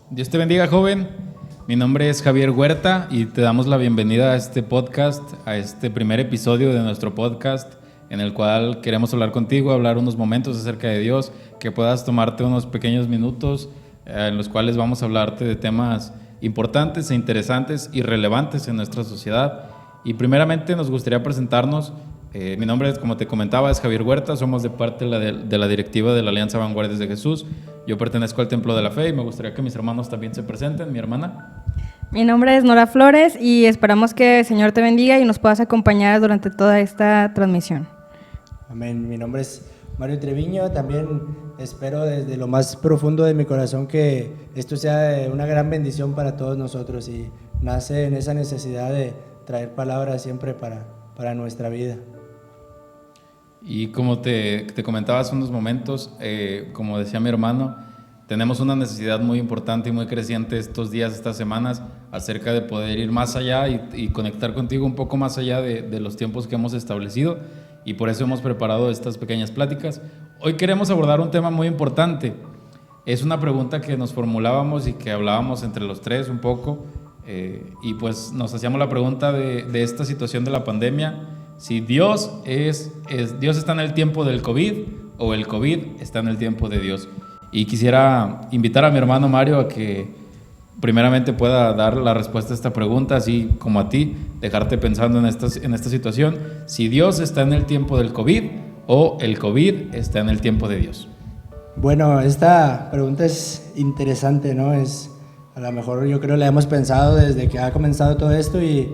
Dios te bendiga, joven. Mi nombre es Javier Huerta y te damos la bienvenida a este podcast, a este primer episodio de nuestro podcast, en el cual queremos hablar contigo, hablar unos momentos acerca de Dios, que puedas tomarte unos pequeños minutos en los cuales vamos a hablarte de temas importantes e interesantes y relevantes en nuestra sociedad. Y primeramente nos gustaría presentarnos. Mi nombre, como te comentaba, es Javier Huerta. Somos de parte de la directiva de la Alianza Vanguardias de Jesús. Yo pertenezco al Templo de la Fe y me gustaría que mis hermanos también se presenten. Mi hermana. Mi nombre es Nora Flores y esperamos que el Señor te bendiga y nos puedas acompañar durante toda esta transmisión. Amén. Mi nombre es Mario Treviño. También espero desde lo más profundo de mi corazón que esto sea una gran bendición para todos nosotros y nace en esa necesidad de traer palabras siempre para nuestra vida. Y como te comentaba hace unos momentos, como decía mi hermano, tenemos una necesidad muy importante y muy creciente estos días, estas semanas, acerca de poder ir más allá y conectar contigo un poco más allá de los tiempos que hemos establecido, y por eso hemos preparado estas pequeñas pláticas. Hoy queremos abordar un tema muy importante. Es una pregunta que nos formulábamos y que hablábamos entre los tres un poco, y pues nos hacíamos la pregunta de esta situación de la pandemia. Si Dios está en el tiempo del COVID o el COVID está en el tiempo de Dios. Y quisiera invitar a mi hermano Mario a que primeramente pueda dar la respuesta a esta pregunta, así como a ti, dejarte pensando en esta situación. Si Dios está en el tiempo del COVID o el COVID está en el tiempo de Dios. Bueno, esta pregunta es interesante, ¿no? A lo mejor yo creo la hemos pensado desde que ha comenzado todo esto y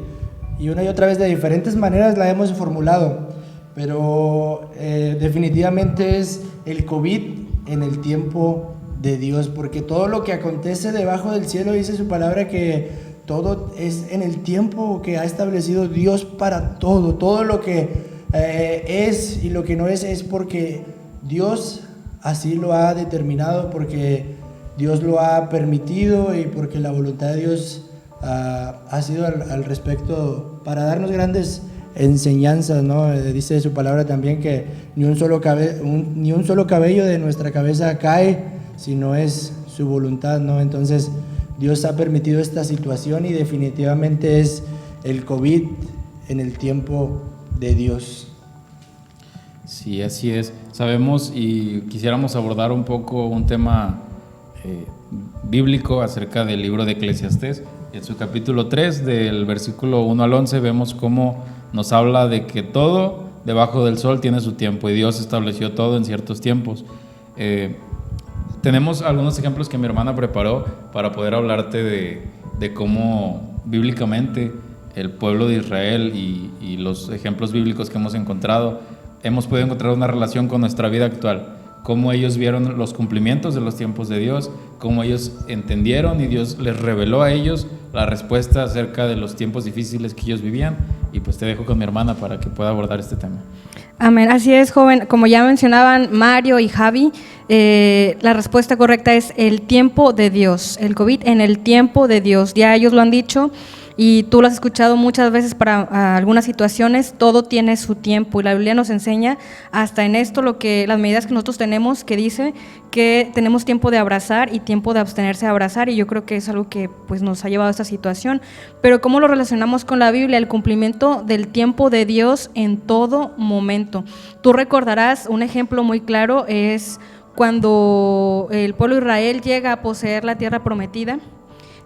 una y otra vez de diferentes maneras la hemos formulado, pero definitivamente es el COVID en el tiempo de Dios, porque todo lo que acontece debajo del cielo, dice su palabra, que todo es en el tiempo que ha establecido Dios para todo. Todo lo que es y lo que no es porque Dios así lo ha determinado, porque Dios lo ha permitido y porque la voluntad de Dios ha sido al respecto para darnos grandes enseñanzas, ¿no? Dice su palabra también que ni un solo cabello de nuestra cabeza cae si no es su voluntad, ¿no? Entonces Dios ha permitido esta situación y definitivamente es el COVID en el tiempo de Dios. Sí, así es. Sabemos y quisiéramos abordar un poco un tema bíblico acerca del libro de Eclesiastés. En su capítulo 3, del versículo 1 al 11, vemos cómo nos habla de que todo debajo del sol tiene su tiempo y Dios estableció todo en ciertos tiempos. Tenemos algunos ejemplos que mi hermana preparó para poder hablarte de cómo bíblicamente el pueblo de Israel y los ejemplos bíblicos que hemos encontrado, hemos podido encontrar una relación con nuestra vida actual. Cómo ellos vieron los cumplimientos de los tiempos de Dios, cómo ellos entendieron y Dios les reveló a ellos la respuesta acerca de los tiempos difíciles que ellos vivían. Y pues te dejo con mi hermana para que pueda abordar este tema. Amén, así es, joven. Como ya mencionaban Mario y Javi, la respuesta correcta es el tiempo de Dios, el COVID en el tiempo de Dios. Ya ellos lo han dicho y tú lo has escuchado muchas veces para algunas situaciones. Todo tiene su tiempo y la Biblia nos enseña hasta en esto las medidas que nosotros tenemos, que dice que tenemos tiempo de abrazar y tiempo de abstenerse de abrazar, y yo creo que es algo que pues nos ha llevado a esta situación. Pero ¿cómo lo relacionamos con la Biblia? El cumplimiento del tiempo de Dios en todo momento. Tú recordarás un ejemplo muy claro, es cuando el pueblo de Israel llega a poseer la tierra prometida.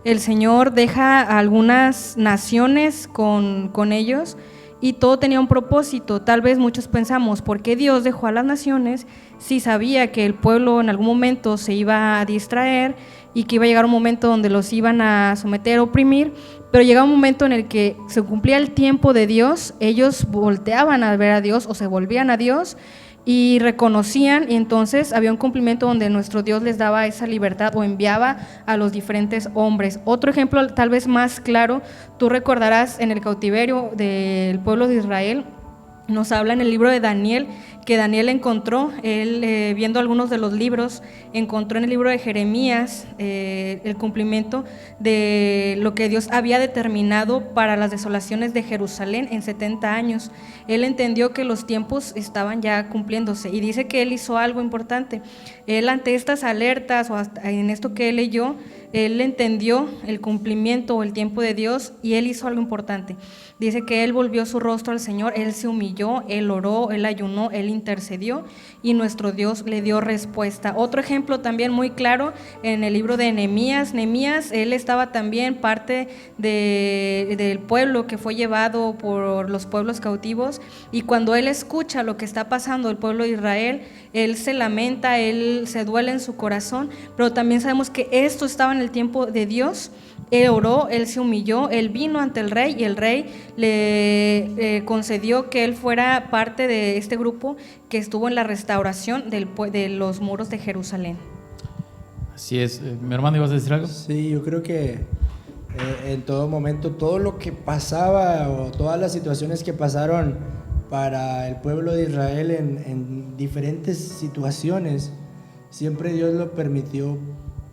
El Señor deja a algunas naciones con ellos y todo tenía un propósito. Tal vez muchos pensamos, ¿por qué Dios dejó a las naciones si sabía que el pueblo en algún momento se iba a distraer y que iba a llegar un momento donde los iban a someter, oprimir? Pero llegaba un momento en el que se cumplía el tiempo de Dios, ellos volteaban a ver a Dios o se volvían a Dios y reconocían, y entonces había un cumplimiento donde nuestro Dios les daba esa libertad o enviaba a los diferentes hombres. Otro ejemplo tal vez más claro, tú recordarás en el cautiverio del pueblo de Israel, nos habla en el libro de Daniel, que Daniel encontró, él viendo algunos de los libros, encontró en el libro de Jeremías el cumplimiento de lo que Dios había determinado para las desolaciones de Jerusalén en 70 años. Él entendió que los tiempos estaban ya cumpliéndose y dice que él hizo algo importante. Él, ante estas alertas o hasta en esto que él leyó, él entendió el cumplimiento o el tiempo de Dios y él hizo algo importante. Dice que él volvió su rostro al Señor, él se humilló, él oró, él ayunó, él intercedió y nuestro Dios le dio respuesta. Otro ejemplo también muy claro en el libro de Nehemías. Nehemías, él estaba también parte del pueblo que fue llevado por los pueblos cautivos, y cuando él escucha lo que está pasando el pueblo de Israel, él se lamenta, él se duele en su corazón, pero también sabemos que esto estaba en el tiempo de Dios. Él oró, él se humilló, él vino ante el rey y el rey le concedió que él fuera parte de este grupo que estuvo en la restauración de los muros de Jerusalén. Así es. Mi hermano, ¿ibas a decir algo? Sí, yo creo que en todo momento, todo lo que pasaba o todas las situaciones que pasaron para el pueblo de Israel en diferentes situaciones, siempre Dios lo permitió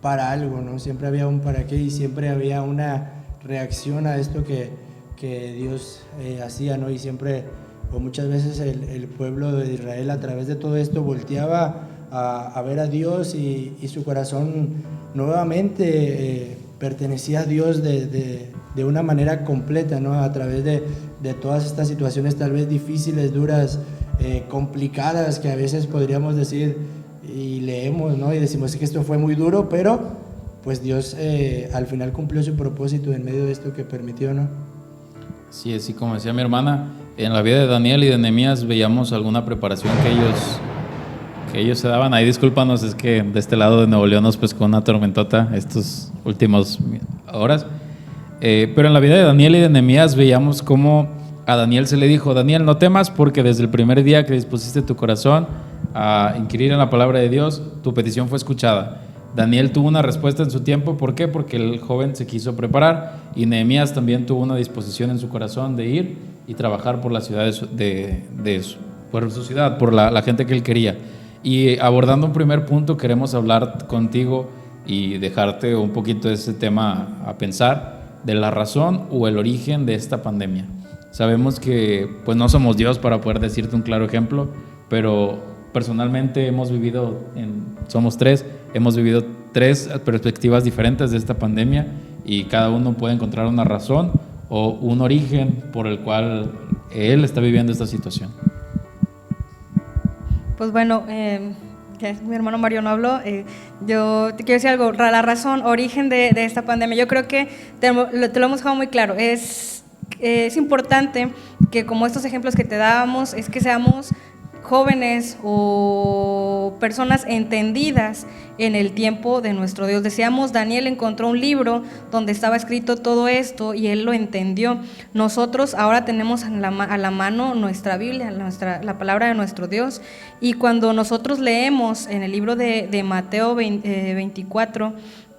para algo, ¿no? Siempre había un para qué y siempre había una reacción a esto que Dios hacía, ¿no? Y siempre, o muchas veces el pueblo de Israel a través de todo esto volteaba a ver a Dios y su corazón nuevamente pertenecía a Dios de una manera completa, ¿no? A través de todas estas situaciones tal vez difíciles, duras, complicadas, que a veces podríamos decir y leemos, ¿no? Y decimos que esto fue muy duro, pero pues Dios al final cumplió su propósito en medio de esto que permitió, ¿no? Sí, así como decía mi hermana, en la vida de Daniel y de Nehemías veíamos alguna preparación que ellos se daban. Ahí discúlpanos, es que de este lado de Nuevo León nos pescó una tormentota estos últimos horas. Pero en la vida de Daniel y de Nehemías veíamos cómo a Daniel se le dijo: Daniel, no temas, porque desde el primer día que dispusiste tu corazón a inquirir en la palabra de Dios, tu petición fue escuchada. Daniel tuvo una respuesta en su tiempo. ¿Por qué? Porque el joven se quiso preparar, y Nehemías también tuvo una disposición en su corazón de ir y trabajar por la ciudad por su ciudad, por la gente que él quería. Y abordando un primer punto, queremos hablar contigo y dejarte un poquito de ese tema a pensar, de la razón o el origen de esta pandemia. Sabemos que pues no somos Dios para poder decirte un claro ejemplo, pero personalmente somos tres, hemos vivido tres perspectivas diferentes de esta pandemia, y cada uno puede encontrar una razón o un origen por el cual él está viviendo esta situación. Pues bueno, que mi hermano Mario no habló, yo te quiero decir algo. La razón, origen de esta pandemia, yo creo que te lo hemos dejado muy claro. Es importante que, como estos ejemplos que te dábamos, es que seamos jóvenes o personas entendidas en el tiempo de nuestro Dios. Decíamos, Daniel encontró un libro donde estaba escrito todo esto y él lo entendió. Nosotros ahora tenemos a la mano nuestra Biblia, la palabra de nuestro Dios, y cuando nosotros leemos en el libro de Mateo 24,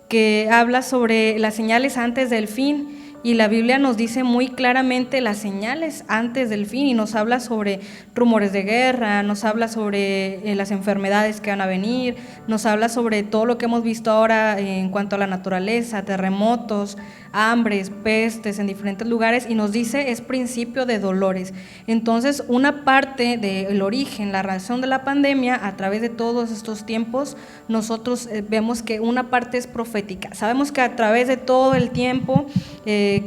que habla sobre las señales antes del fin, y la Biblia nos dice muy claramente las señales antes del fin, y nos habla sobre rumores de guerra, nos habla sobre las enfermedades que van a venir, nos habla sobre todo lo que hemos visto ahora en cuanto a la naturaleza, terremotos, hambres, pestes en diferentes lugares, y nos dice es principio de dolores. Entonces, una parte del origen, la razón de la pandemia, a través de todos estos tiempos, nosotros vemos que una parte es profética. Sabemos que a través de todo el tiempo,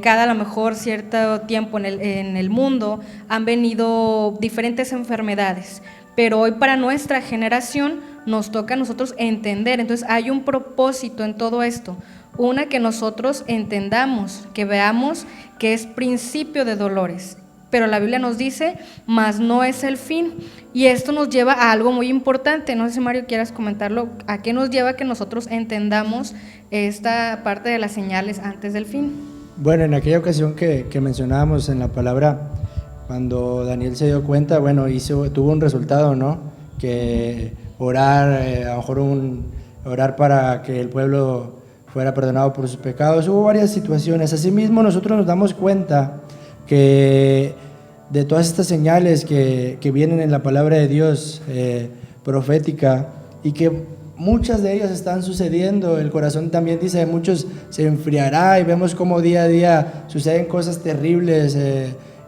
cada a lo mejor cierto tiempo en el mundo han venido diferentes enfermedades, pero hoy para nuestra generación nos toca a nosotros entender. Entonces hay un propósito en todo esto. Una, que nosotros entendamos, que veamos que es principio de dolores, pero la Biblia nos dice, mas no es el fin. Y esto nos lleva a algo muy importante. No sé si Mario quieras comentarlo. ¿A qué nos lleva que nosotros entendamos esta parte de las señales antes del fin? Bueno, en aquella ocasión que mencionábamos en la palabra, cuando Daniel se dio cuenta, bueno, tuvo un resultado, ¿no? Que orar, a lo mejor orar para que el pueblo fuera perdonado por sus pecados. Hubo varias situaciones. Asimismo, nosotros nos damos cuenta que de todas estas señales que vienen en la palabra de Dios profética, y que muchas de ellas están sucediendo. El corazón también dice de muchos se enfriará, y vemos cómo día a día suceden cosas terribles,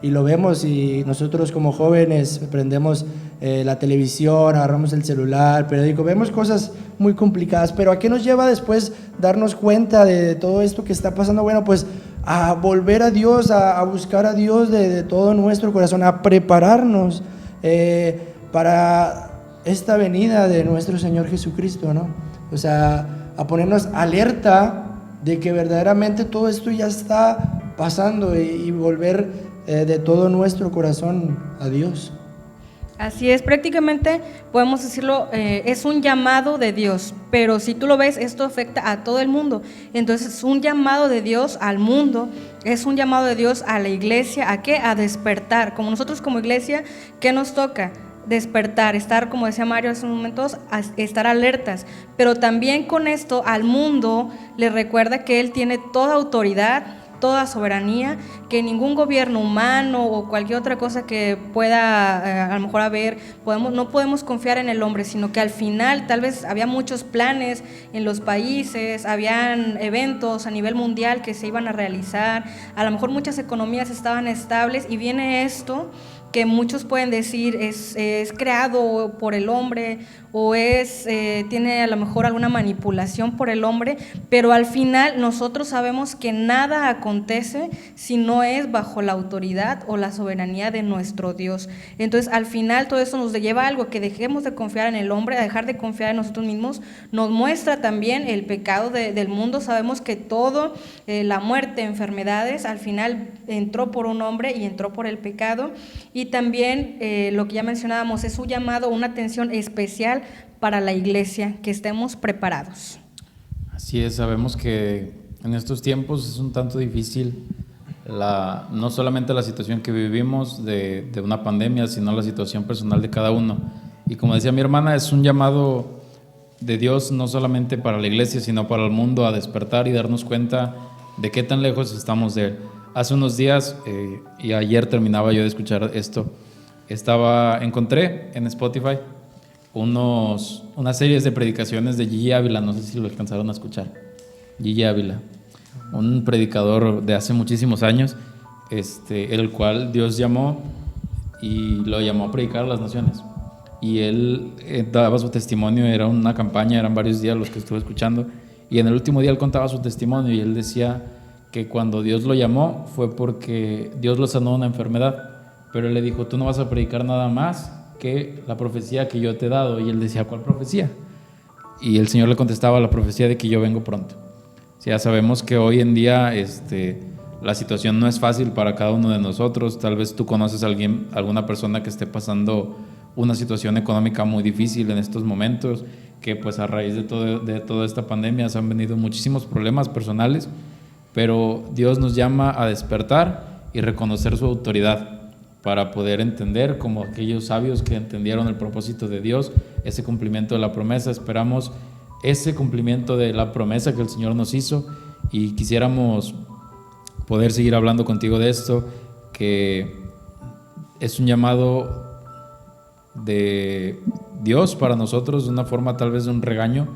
y lo vemos, y nosotros como jóvenes prendemos la televisión, agarramos el celular, periódico, vemos cosas muy complicadas. Pero ¿a qué nos lleva después darnos cuenta de todo esto que está pasando? Bueno, pues a volver a Dios, a buscar a Dios de todo nuestro corazón, a prepararnos para esta venida de nuestro Señor Jesucristo, ¿no? O sea, a ponernos alerta de que verdaderamente todo esto ya está pasando, y volver de todo nuestro corazón a Dios. Así es, prácticamente podemos decirlo, es un llamado de Dios, pero si tú lo ves, esto afecta a todo el mundo. Entonces es un llamado de Dios al mundo, es un llamado de Dios a la iglesia. ¿A qué? A despertar. Como nosotros como iglesia, ¿qué nos toca? Despertar, estar, como decía Mario hace unos momentos, estar alertas. Pero también con esto al mundo le recuerda que Él tiene toda autoridad, toda soberanía, que ningún gobierno humano o cualquier otra cosa que pueda a lo mejor haber, no podemos confiar en el hombre, sino que al final tal vez había muchos planes en los países, habían eventos a nivel mundial que se iban a realizar, a lo mejor muchas economías estaban estables, y viene esto que muchos pueden decir es creado por el hombre, o tiene a lo mejor alguna manipulación por el hombre, pero al final nosotros sabemos que nada acontece si no es bajo la autoridad o la soberanía de nuestro Dios. Entonces al final todo eso nos lleva a algo, que dejemos de confiar en el hombre, a dejar de confiar en nosotros mismos. Nos muestra también el pecado del mundo. Sabemos que todo, la muerte, enfermedades, al final entró por un hombre y entró por el pecado. Y también lo que ya mencionábamos, es un llamado, una atención especial para la iglesia, que estemos preparados. Así es, sabemos que en estos tiempos es un tanto difícil, no solamente la situación que vivimos de una pandemia, sino la situación personal de cada uno. Y como decía mi hermana, es un llamado de Dios no solamente para la iglesia, sino para el mundo, a despertar y darnos cuenta de qué tan lejos estamos de Él. Hace unos días, y ayer terminaba yo de escuchar esto, encontré en Spotify unas series de predicaciones de Gigi Ávila, no sé si lo alcanzaron a escuchar. Gigi Ávila, un predicador de hace muchísimos años, el cual Dios llamó y lo llamó a predicar a las naciones. Y él daba su testimonio, era una campaña, eran varios días los que estuve escuchando, y en el último día él contaba su testimonio, y él decía que cuando Dios lo llamó fue porque Dios lo sanó de una enfermedad, pero él le dijo: tú no vas a predicar nada más que la profecía que yo te he dado. Y él decía: ¿cuál profecía? Y el Señor le contestaba: la profecía de que yo vengo pronto. Ya sabemos que hoy en día la situación no es fácil para cada uno de nosotros. Tal vez tú conoces a alguna persona que esté pasando una situación económica muy difícil en estos momentos, que pues a raíz de toda esta pandemia se han venido muchísimos problemas personales, pero Dios nos llama a despertar y reconocer su autoridad para poder entender, como aquellos sabios que entendieron el propósito de Dios, ese cumplimiento de la promesa. Esperamos ese cumplimiento de la promesa que el Señor nos hizo, y quisiéramos poder seguir hablando contigo de esto, que es un llamado de Dios para nosotros, de una forma tal vez de un regaño,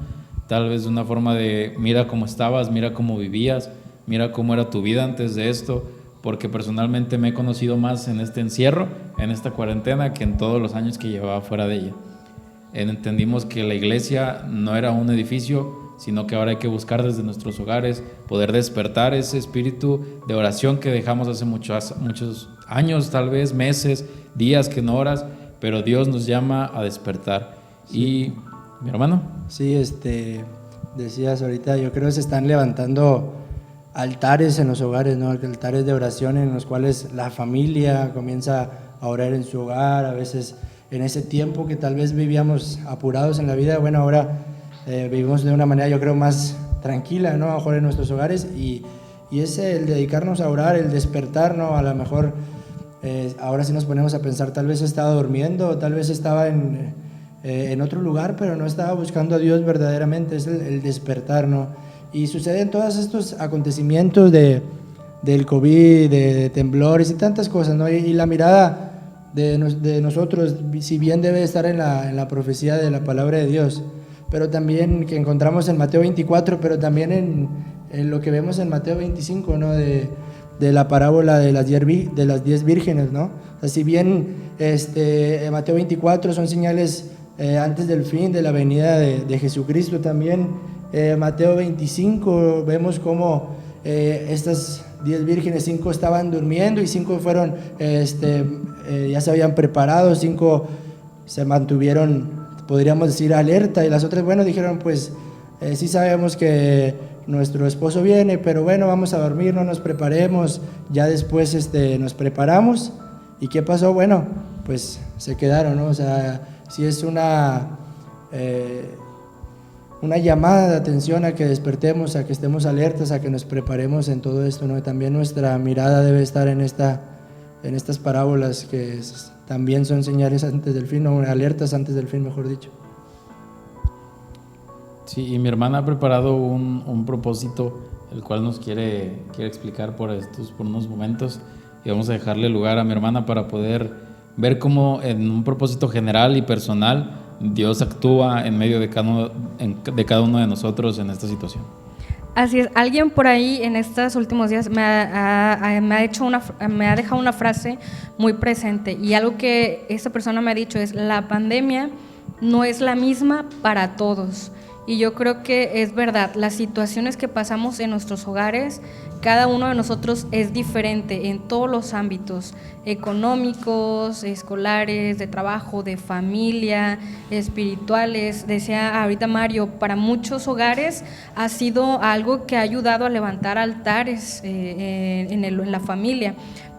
tal vez de una forma de: mira cómo estabas, mira cómo vivías, mira cómo era tu vida antes de esto. Porque personalmente me he conocido más en este encierro, en esta cuarentena, que en todos los años que llevaba fuera de ella. Entendimos que la iglesia no era un edificio, sino que ahora hay que buscar desde nuestros hogares, poder despertar ese espíritu de oración que dejamos hace muchos años, tal vez meses, días, que no horas, pero Dios nos llama a despertar. Sí. Y, mi hermano. Sí, decías ahorita, yo creo que se están levantando altares en los hogares, ¿no? Altares de oración en los cuales la familia comienza a orar en su hogar. A veces en ese tiempo que tal vez vivíamos apurados en la vida, bueno, ahora vivimos de una manera, yo creo, más tranquila, ¿no? A lo mejor en nuestros hogares, y es el dedicarnos a orar, el despertar, ¿no? A lo mejor ahora sí nos ponemos a pensar, tal vez estaba durmiendo, tal vez estaba en otro lugar, pero no estaba buscando a Dios verdaderamente. Es el despertar, ¿no? Y suceden todos estos acontecimientos de del COVID, de temblores y tantas cosas, ¿no? Y la mirada de nosotros, si bien debe estar en la profecía de la palabra de Dios, pero también que encontramos en Mateo 24, pero también en lo que vemos en Mateo 25, ¿no? De la parábola de las 10 vírgenes, ¿no? O sea, si bien en Mateo 24 son señales antes del fin, de la venida de Jesucristo, también Mateo 25 vemos cómo estas 10 vírgenes, 5 estaban durmiendo y 5 fueron, ya se habían preparado, 5 se mantuvieron, podríamos decir, alerta, y las otras, bueno, dijeron, pues sí sabemos que nuestro esposo viene, pero bueno, vamos a dormir, no nos preparemos, ya después nos preparamos. ¿Y qué pasó? Bueno, pues se quedaron, ¿no? O sea, sí es una llamada de atención a que despertemos, a que estemos alertas, a que nos preparemos en todo esto, ¿no? Y también nuestra mirada debe estar en estas parábolas que también son señales antes del fin, o alertas antes del fin, mejor dicho. Sí, y mi hermana ha preparado un propósito, el cual nos quiere explicar por unos momentos, y vamos a dejarle lugar a mi hermana para poder ver cómo en un propósito general y personal Dios actúa en medio de cada uno de nosotros en esta situación. Así es, alguien por ahí en estos últimos días me ha dejado una frase muy presente, y algo que esta persona me ha dicho es: la pandemia no es la misma para todos. Y yo creo que es verdad, las situaciones que pasamos en nuestros hogares, cada uno de nosotros es diferente en todos los ámbitos, económicos, escolares, de trabajo, de familia, espirituales. Decía ahorita Mario, para muchos hogares ha sido algo que ha ayudado a levantar altares en la familia.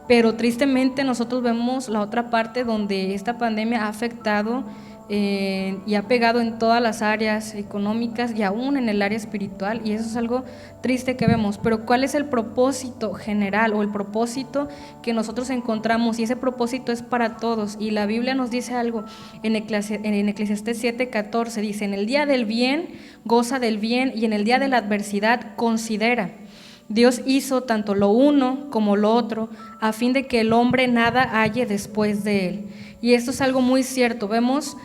Pero tristemente nosotros vemos la otra parte donde esta pandemia ha afectado y ha pegado en todas las áreas económicas y aún en el área espiritual, y eso es algo triste que vemos. Pero ¿cuál es el propósito general o el propósito que nosotros encontramos? Y ese propósito es para todos, y la Biblia nos dice algo en Eclesiastés 7:14, dice: en el día del bien goza del bien, y en el día de la adversidad considera. Dios hizo tanto lo uno como lo otro a fin de que el hombre nada halle después de él. Y esto es algo muy cierto. Vemos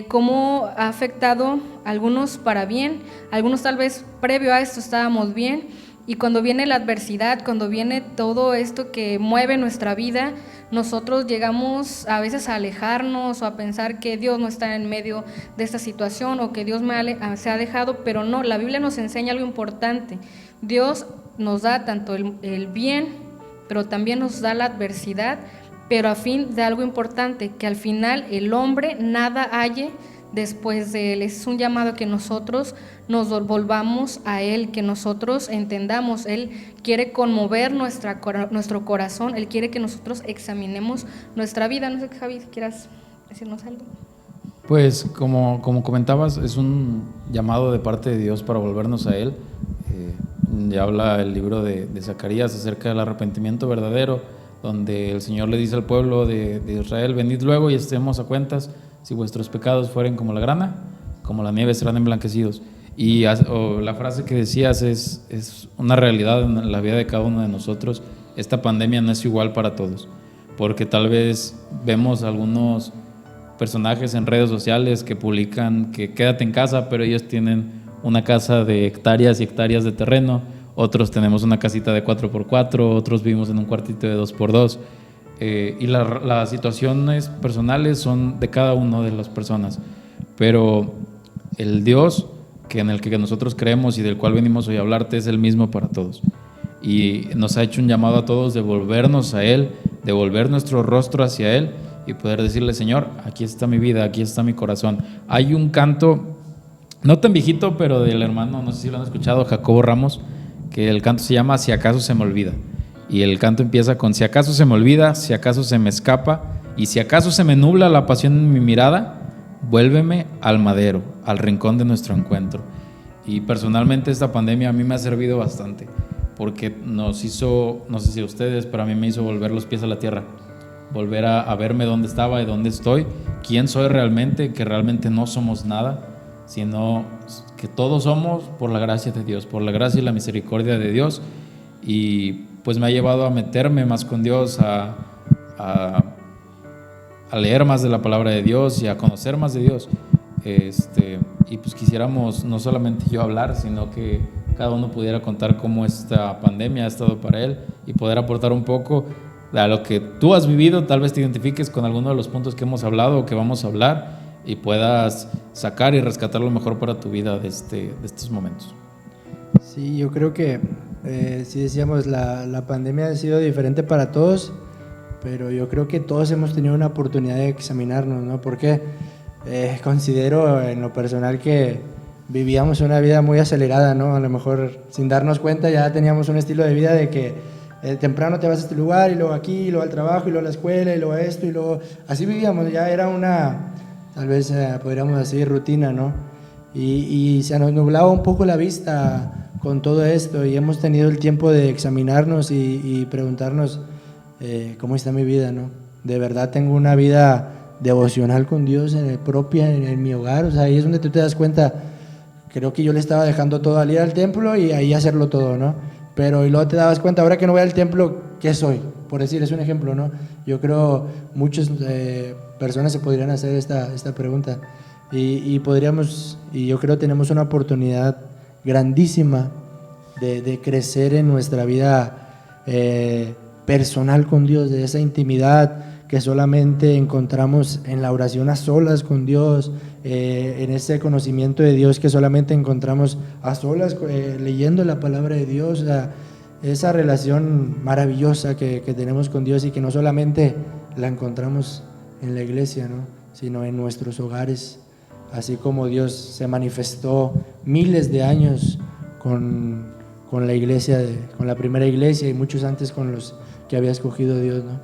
cómo ha afectado a algunos para bien, algunos tal vez previo a esto estábamos bien, y cuando viene la adversidad, cuando viene todo esto que mueve nuestra vida, nosotros llegamos a veces a alejarnos o a pensar que Dios no está en medio de esta situación, o que Dios se ha alejado, pero no, la Biblia nos enseña algo importante. Dios nos da tanto el bien, pero también nos da la adversidad, pero a fin de algo importante, que al final el hombre nada halle después de él. Es un llamado que nosotros nos volvamos a él, que nosotros entendamos. Él quiere conmover nuestro corazón, él quiere que nosotros examinemos nuestra vida. No sé, Javi, si quieras decirnos algo. Pues como comentabas, es un llamado de parte de Dios para volvernos a él. Ya habla el libro de Zacarías acerca del arrepentimiento verdadero, donde el Señor le dice al pueblo de Israel: venid luego y estemos a cuentas, si vuestros pecados fueren como la grana, como la nieve serán emblanquecidos. Y la frase que decías es una realidad en la vida de cada uno de nosotros. Esta pandemia no es igual para todos, porque tal vez vemos algunos personajes en redes sociales que publican que quédate en casa, pero ellos tienen una casa de hectáreas y hectáreas de terreno. Otros tenemos una casita de 4x4, otros vivimos en un cuartito de 2x2, y las situaciones personales son de cada una de las personas, pero el Dios en el que nosotros creemos y del cual venimos hoy a hablarte es el mismo para todos, y nos ha hecho un llamado a todos de volvernos a Él, de volver nuestro rostro hacia Él y poder decirle: Señor, aquí está mi vida, aquí está mi corazón. Hay un canto, no tan viejito, pero del hermano, no sé si lo han escuchado, Jacobo Ramos, que el canto se llama Si acaso se me olvida, y el canto empieza con: si acaso se me olvida, si acaso se me escapa, y si acaso se me nubla la pasión en mi mirada, vuélveme al madero, al rincón de nuestro encuentro. Y personalmente esta pandemia a mí me ha servido bastante, porque nos hizo, no sé si a ustedes, pero a mí me hizo volver los pies a la tierra, volver a verme dónde estaba y dónde estoy, quién soy realmente, que realmente no somos nada, sino que todos somos por la gracia de Dios, por la gracia y la misericordia de Dios. Y pues me ha llevado a meterme más con Dios, a leer más de la palabra de Dios y a conocer más de Dios. Y pues quisiéramos no solamente yo hablar, sino que cada uno pudiera contar cómo esta pandemia ha estado para él y poder aportar un poco a lo que tú has vivido. Tal vez te identifiques con alguno de los puntos que hemos hablado o que vamos a hablar y puedas sacar y rescatar lo mejor para tu vida de estos momentos. Sí, yo creo que, sí decíamos, la pandemia ha sido diferente para todos, pero yo creo que todos hemos tenido una oportunidad de examinarnos, ¿no? Porque considero en lo personal que vivíamos una vida muy acelerada, ¿no? A lo mejor sin darnos cuenta ya teníamos un estilo de vida de que temprano te vas a este lugar y luego aquí, y luego al trabajo y luego a la escuela y luego a esto y luego... Así vivíamos, ya era una, tal vez podríamos decir, rutina, ¿no? Y se nos nublaba un poco la vista con todo esto y hemos tenido el tiempo de examinarnos y preguntarnos cómo está mi vida, ¿no? De verdad tengo una vida devocional con Dios propia en mi hogar. O sea, ahí es donde tú te das cuenta. Creo que yo le estaba dejando todo al ir al templo y ahí hacerlo todo, ¿no? Pero y luego te dabas cuenta, ahora que no voy al templo, ¿qué soy? Por decir, es un ejemplo, ¿no? Yo creo muchas personas se podrían hacer esta pregunta y podríamos, y yo creo tenemos una oportunidad grandísima de crecer en nuestra vida personal con Dios, de esa intimidad que solamente encontramos en la oración a solas con Dios, en ese conocimiento de Dios que solamente encontramos a solas leyendo la palabra de Dios, esa relación maravillosa que tenemos con Dios y que no solamente la encontramos en la iglesia, ¿no? Sino en nuestros hogares, así como Dios se manifestó miles de años con la iglesia, con la primera iglesia y muchos antes con los que había escogido Dios, ¿no?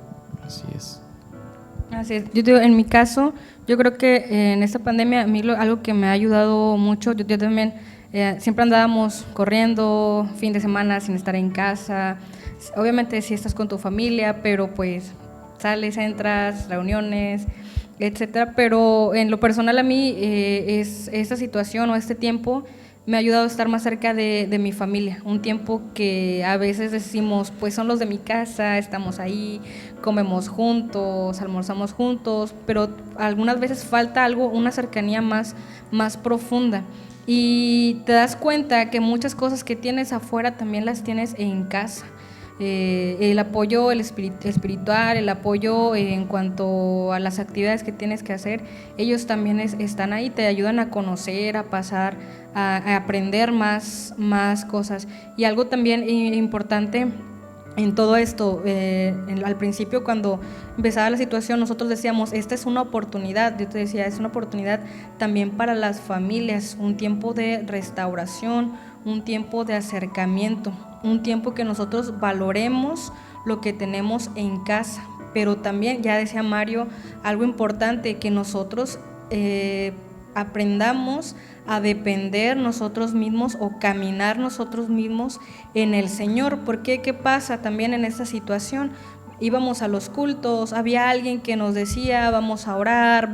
Así es. Así es. Yo digo, en mi caso, yo creo que en esta pandemia a mí algo que me ha ayudado mucho, yo también siempre andábamos corriendo fin de semana sin estar en casa, obviamente si estás con tu familia, pero pues sales, entras, reuniones, etcétera, pero en lo personal a mí esta situación o este tiempo me ha ayudado a estar más cerca de mi familia, un tiempo que a veces decimos, pues son los de mi casa, estamos ahí, comemos juntos, almorzamos juntos, pero algunas veces falta algo, una cercanía más profunda. Y te das cuenta que muchas cosas que tienes afuera también las tienes en casa. El apoyo espiritual, el apoyo en cuanto a las actividades que tienes que hacer, ellos también están ahí, te ayudan a conocer, a pasar, a aprender más cosas. Y algo también importante en todo esto, al principio cuando empezaba la situación nosotros decíamos, esta es una oportunidad, yo te decía, es una oportunidad también para las familias, un tiempo de restauración, un tiempo de acercamiento, un tiempo que nosotros valoremos lo que tenemos en casa, pero también, ya decía Mario, algo importante, que nosotros aprendamos a depender nosotros mismos o caminar nosotros mismos en el Señor. Porque ¿qué pasa también en esta situación? Íbamos a los cultos, había alguien que nos decía, vamos a orar,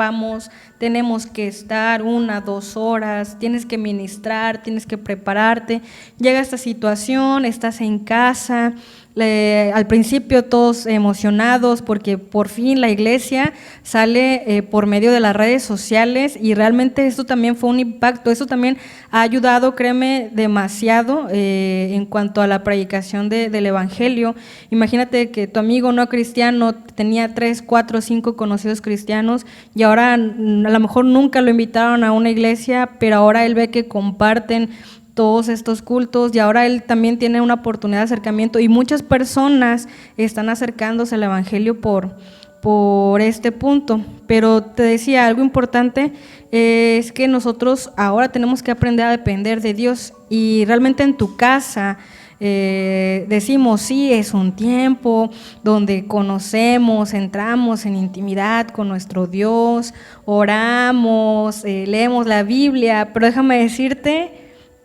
tenemos que estar 1, 2 horas, tienes que ministrar, tienes que prepararte. Llega esta situación, estás en casa, al principio todos emocionados porque por fin la iglesia sale por medio de las redes sociales y realmente esto también fue un impacto, eso también ha ayudado, créeme, demasiado en cuanto a la predicación del evangelio. Imagínate que tu amigo no cristiano tenía 3, 4, 5 conocidos cristianos y ahora a lo mejor nunca lo invitaron a una iglesia, pero ahora él ve que comparten todos estos cultos y ahora él también tiene una oportunidad de acercamiento y muchas personas están acercándose al evangelio por este punto. Pero te decía, algo importante es que nosotros ahora tenemos que aprender a depender de Dios y realmente en tu casa decimos, sí, es un tiempo donde conocemos, entramos en intimidad con nuestro Dios, oramos, leemos la Biblia, pero déjame decirte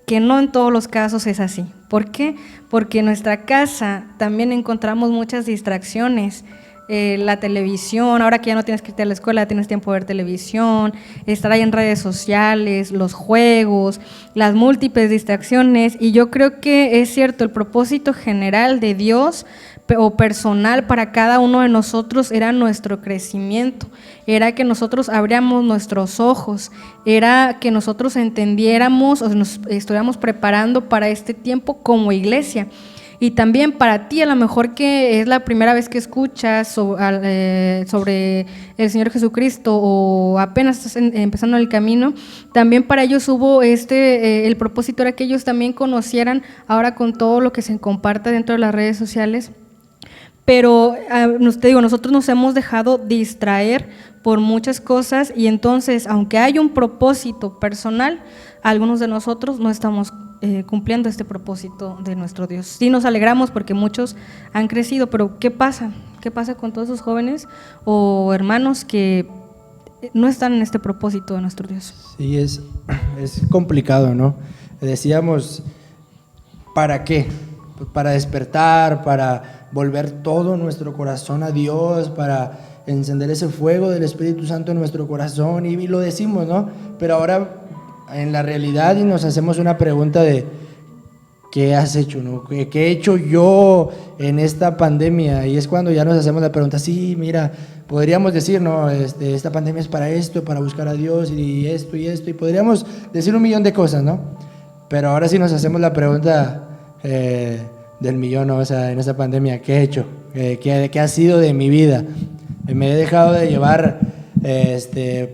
que no en todos los casos es así. ¿Por qué? Porque en nuestra casa también encontramos muchas distracciones. la televisión, ahora que ya no tienes que irte a la escuela, tienes tiempo de ver televisión, estar ahí en redes sociales, los juegos, las múltiples distracciones, y yo creo que es cierto, el propósito general de Dios o personal para cada uno de nosotros era nuestro crecimiento, era que nosotros abriéramos nuestros ojos, era que nosotros entendiéramos o nos estuviéramos preparando para este tiempo como iglesia. Y también para ti, a lo mejor que es la primera vez que escuchas sobre el Señor Jesucristo o apenas estás empezando el camino, también para ellos hubo el propósito era que ellos también conocieran ahora con todo lo que se comparte dentro de las redes sociales. Pero te digo, nosotros nos hemos dejado distraer por muchas cosas y entonces, aunque hay un propósito personal, algunos de nosotros no estamos cumpliendo este propósito de nuestro Dios. Sí nos alegramos porque muchos han crecido, pero ¿qué pasa? ¿Qué pasa con todos esos jóvenes o hermanos que no están en este propósito de nuestro Dios? Sí, es complicado, ¿no? Decíamos, ¿para qué? Para despertar, para volver todo nuestro corazón a Dios, para encender ese fuego del Espíritu Santo en nuestro corazón, y lo decimos, ¿no? Pero ahora en la realidad y nos hacemos una pregunta de ¿qué has hecho, no? ¿Qué he hecho yo en esta pandemia? Y es cuando ya nos hacemos la pregunta, sí, mira, podríamos decir, no, esta pandemia es para esto, para buscar a Dios y esto, y podríamos decir un millón de cosas, ¿no? Pero ahora sí nos hacemos la pregunta del millón, ¿no? O sea, en esta pandemia, ¿qué he hecho? ¿Qué ha sido de mi vida? Me he dejado de llevar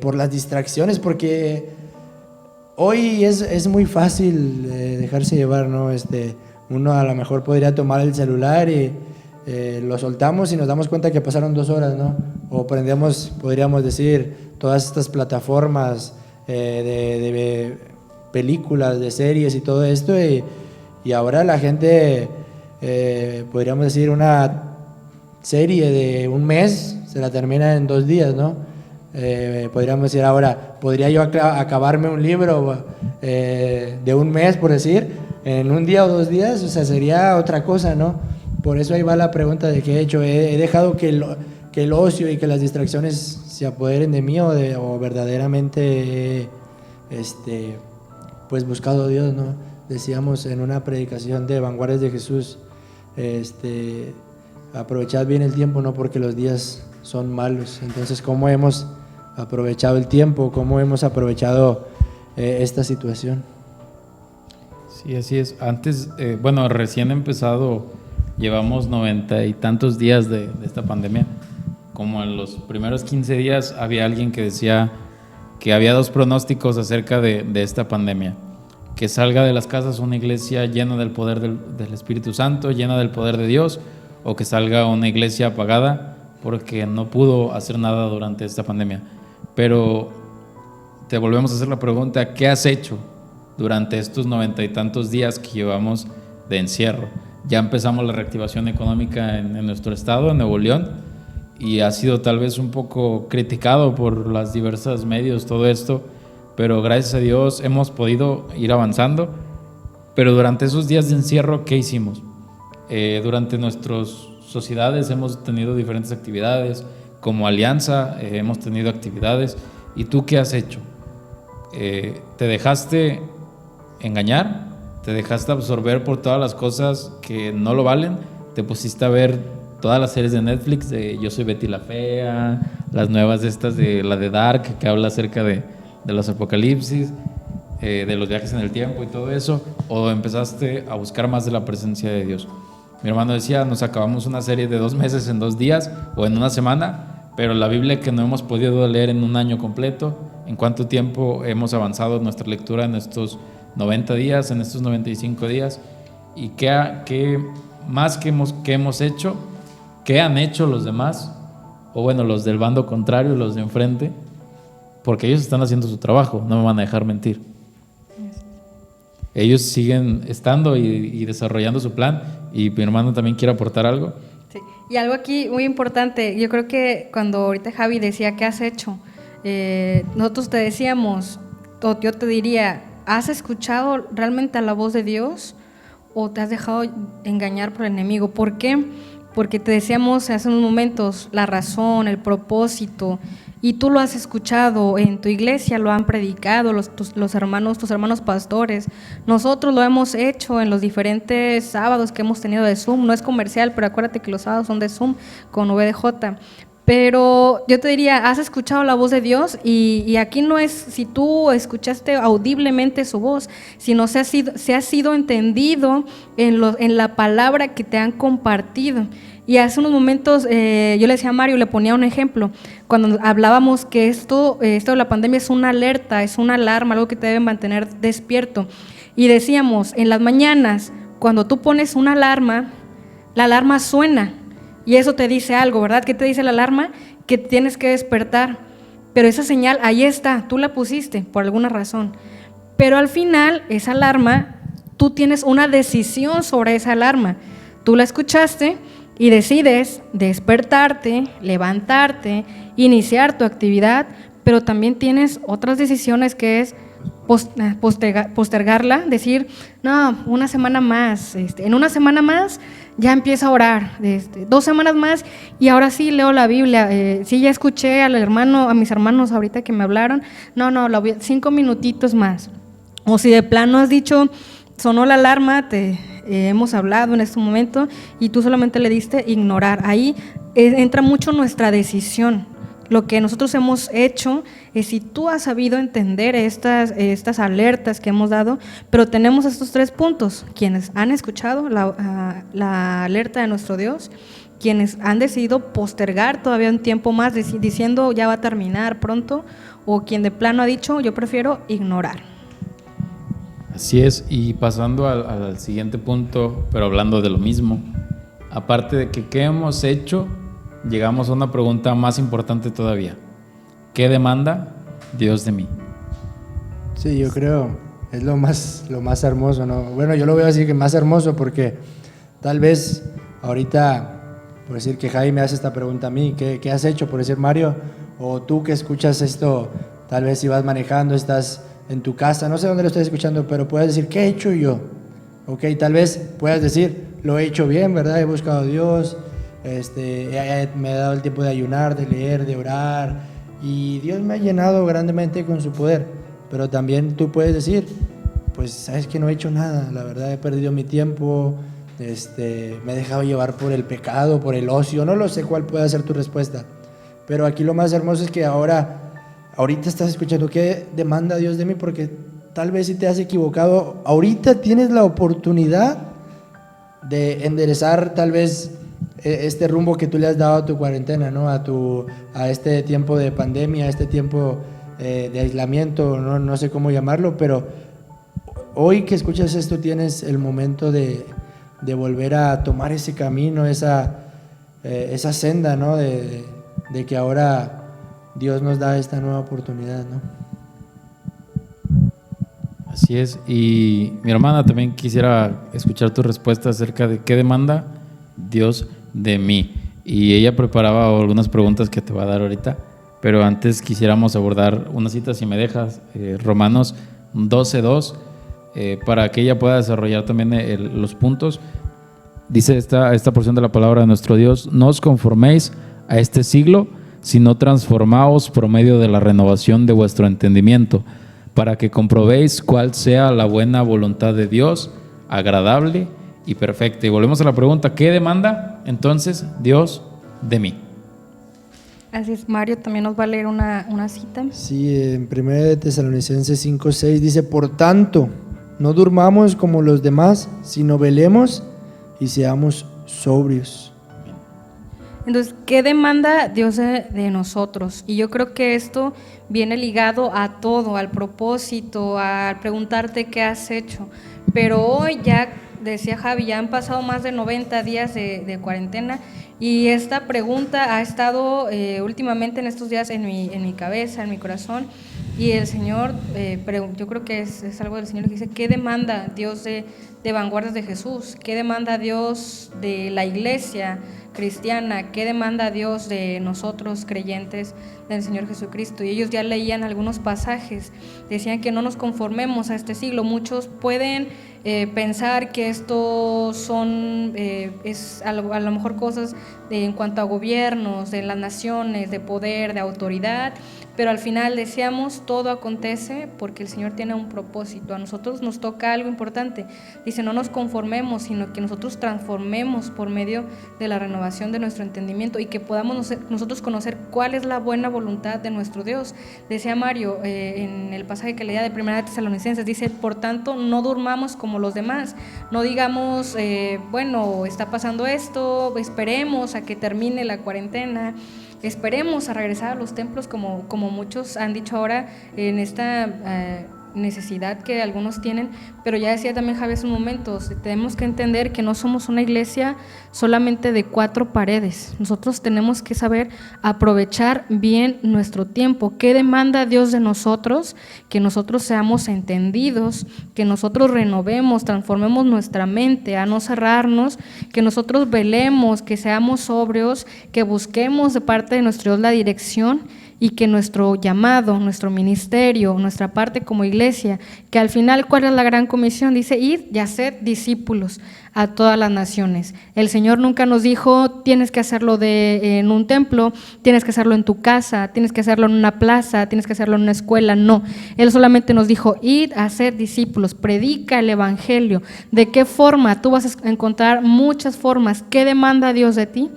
por las distracciones, porque hoy es muy fácil dejarse llevar, ¿no? Uno a lo mejor podría tomar el celular y lo soltamos y nos damos cuenta que pasaron 2 horas, ¿no? O prendemos, podríamos decir, todas estas plataformas de películas, de series y todo esto, y ahora la gente, podríamos decir, una serie de un mes se la termina en 2 días, ¿no? Podríamos decir ahora, ¿podría yo acabarme un libro de un mes, por decir, en un día o 2 días? O sea, sería otra cosa, ¿no? Por eso ahí va la pregunta de qué he hecho. He dejado que el ocio y que las distracciones se apoderen de mí, o verdaderamente pues buscado a Dios, ¿no? Decíamos en una predicación de Vanguardias de Jesús, aprovechad bien el tiempo, no porque los días son malos. Entonces, ¿cómo hemos aprovechado el tiempo? ¿Cómo hemos aprovechado esta situación? Sí, así es. Antes, recién empezado, llevamos 90 y tantos días de esta pandemia. Como en los primeros 15 días había alguien que decía que había 2 pronósticos acerca de esta pandemia: que salga de las casas una iglesia llena del poder del Espíritu Santo, llena del poder de Dios, o que salga una iglesia apagada porque no pudo hacer nada durante esta pandemia. Pero te volvemos a hacer la pregunta, ¿qué has hecho durante estos 90 y tantos días que llevamos de encierro? Ya empezamos la reactivación económica en nuestro estado, en Nuevo León, y ha sido tal vez un poco criticado por las diversas medios todo esto, pero gracias a Dios hemos podido ir avanzando. Pero durante esos días de encierro, ¿qué hicimos? Durante nuestras sociedades hemos tenido diferentes actividades, como Alianza hemos tenido actividades. ¿Y tú qué has hecho? ¿Te dejaste engañar? ¿Te dejaste absorber por todas las cosas que no lo valen? ¿Te pusiste a ver todas las series de Netflix de Yo soy Betty la Fea, las nuevas estas de la de Dark, que habla acerca de los apocalipsis, de los viajes en el tiempo y todo eso? ¿O empezaste a buscar más de la presencia de Dios? Mi hermano decía, nos acabamos una serie de 2 meses en 2 días o en una semana, pero la Biblia que no hemos podido leer en un año completo. ¿En cuánto tiempo hemos avanzado en nuestra lectura en estos 90 días, en estos 95 días? ¿Y qué más que hemos hecho? ¿Qué han hecho los demás? O bueno, los del bando contrario, los de enfrente, porque ellos están haciendo su trabajo, no me van a dejar mentir. Ellos siguen estando y desarrollando su plan, y mi hermano también quiere aportar algo. Sí. Y algo aquí muy importante, yo creo que cuando ahorita Javi decía ¿qué has hecho? Nosotros te decíamos, o yo te diría, ¿has escuchado realmente a la voz de Dios o te has dejado engañar por el enemigo? ¿Por qué? porque te decíamos hace unos momentos la razón, el propósito, y tú lo has escuchado en tu iglesia, lo han predicado tus hermanos pastores. Nosotros lo hemos hecho en los diferentes sábados que hemos tenido de Zoom. No es comercial, pero acuérdate que los sábados son de Zoom con VDJ. Pero yo te diría, has escuchado la voz de Dios y aquí no es si tú escuchaste audiblemente su voz, sino se ha sido entendido en la palabra que te han compartido. Y hace unos momentos yo le decía a Mario, le ponía un ejemplo, cuando hablábamos que esto de la pandemia es una alerta, es una alarma, algo que te debe mantener despierto. Y decíamos, en las mañanas, cuando tú pones una alarma, la alarma suena. Y eso te dice algo, ¿verdad? ¿Qué te dice la alarma? Que tienes que despertar. Pero esa señal, ahí está, tú la pusiste por alguna razón. Pero al final, esa alarma, tú tienes una decisión sobre esa alarma. Tú la escuchaste y decides despertarte, levantarte, iniciar tu actividad, pero también tienes otras decisiones que es postergarla, decir, no, una semana más, en una semana más ya empiezo a orar, 2 semanas más y ahora sí leo la Biblia, sí ya escuché a mis hermanos ahorita que me hablaron, no, 5 minutitos más. O si de plano has dicho, sonó la alarma, hemos hablado en este momento y tú solamente le diste ignorar, ahí entra mucho nuestra decisión. Lo que nosotros hemos hecho es, si tú has sabido entender estas alertas que hemos dado, pero tenemos estos 3 puntos: quienes han escuchado la alerta de nuestro Dios, quienes han decidido postergar todavía un tiempo más diciendo ya va a terminar pronto, o quien de plano ha dicho yo prefiero ignorar. Así es, y pasando al siguiente punto, pero hablando de lo mismo, aparte de que qué hemos hecho, llegamos a una pregunta más importante todavía. ¿Qué demanda Dios de mí? Sí, yo creo es lo más hermoso, ¿no? Bueno, yo lo veo así, que más hermoso, porque tal vez ahorita, por decir que Jaime me hace esta pregunta a mí, ¿qué has hecho? Por decir Mario, o tú que escuchas esto, tal vez si vas manejando, estás en tu casa, no sé dónde lo estás escuchando, pero puedes decir, ¿qué he hecho yo? Ok, tal vez puedas decir, lo he hecho bien, ¿verdad? He buscado a Dios, me he dado el tiempo de ayunar, de leer, de orar, y Dios me ha llenado grandemente con su poder. Pero también tú puedes decir, pues sabes que no he hecho nada, la verdad he perdido mi tiempo, me he dejado llevar por el pecado, por el ocio, no lo sé cuál puede ser tu respuesta. Pero aquí lo más hermoso es que ahorita estás escuchando qué demanda Dios de mí, porque tal vez si te has equivocado, ahorita tienes la oportunidad de enderezar tal vez este rumbo que tú le has dado a tu cuarentena, ¿no? A este tiempo de pandemia, a este tiempo de aislamiento, no sé cómo llamarlo, pero hoy que escuchas esto tienes el momento de volver a tomar ese camino, esa senda, ¿no? De que ahora Dios nos da esta nueva oportunidad, ¿no? Así es, y mi hermana también quisiera escuchar tu respuesta acerca de qué demanda Dios de mí. Y ella preparaba algunas preguntas que te va a dar ahorita, pero antes quisiéramos abordar una cita, si me dejas, Romanos 12:2, para que ella pueda desarrollar también los puntos. Dice esta porción de la palabra de nuestro Dios: no os conforméis a este siglo, sino transformaos por medio de la renovación de vuestro entendimiento, para que comprobéis cuál sea la buena voluntad de Dios, agradable y perfecta. Y volvemos a la pregunta, ¿qué demanda entonces Dios de mí? Así es, Mario también nos va a leer una cita. Sí, en 1 Tesalonicenses 5:6 dice, por tanto, no durmamos como los demás, sino velemos y seamos sobrios. Entonces, ¿qué demanda Dios de nosotros? Y yo creo que esto viene ligado a todo, al propósito, al preguntarte qué has hecho. Pero hoy ya, decía Javi, ya han pasado más de 90 días de cuarentena y esta pregunta ha estado últimamente en estos días en mi cabeza, en mi corazón. Y el Señor, yo creo que es algo del Señor que dice, ¿qué demanda Dios de Vanguardias de Jesús? ¿Qué demanda Dios de la iglesia? cristiana, ¿qué demanda Dios de nosotros creyentes del Señor Jesucristo? Y ellos ya leían algunos pasajes, decían que no nos conformemos a este siglo. Muchos pueden pensar que esto son es a lo mejor cosas en cuanto a gobiernos, de las naciones, de poder, de autoridad, pero al final decíamos, todo acontece porque el Señor tiene un propósito. A nosotros nos toca algo importante. Dice, no nos conformemos, sino que nosotros transformemos por medio de la renovación de nuestro entendimiento y que podamos nosotros conocer cuál es la buena voluntad de nuestro Dios. Decía Mario en el pasaje que leía de 1 Tesalonicenses, dice, por tanto, no durmamos como los demás. No digamos, bueno, está pasando esto, esperemos a que termine la cuarentena, esperemos a regresar a los templos como muchos han dicho ahora en esta necesidad que algunos tienen, pero ya decía también Javier hace un momento, tenemos que entender que no somos una iglesia solamente de 4 paredes. Nosotros tenemos que saber aprovechar bien nuestro tiempo. ¿Qué demanda Dios de nosotros? Que nosotros seamos entendidos, que nosotros renovemos, transformemos nuestra mente, a no cerrarnos, que nosotros velemos, que seamos sobrios, que busquemos de parte de nuestro Dios la dirección, y que nuestro llamado, nuestro ministerio, nuestra parte como iglesia, que al final, ¿cuál es la gran comisión? Dice, id y haced discípulos a todas las naciones. El Señor nunca nos dijo, tienes que hacerlo en un templo, tienes que hacerlo en tu casa, tienes que hacerlo en una plaza, tienes que hacerlo en una escuela, no. Él solamente nos dijo, id a hacer discípulos, predica el evangelio. ¿De qué forma? Tú vas a encontrar muchas formas. ¿Qué demanda Dios de ti?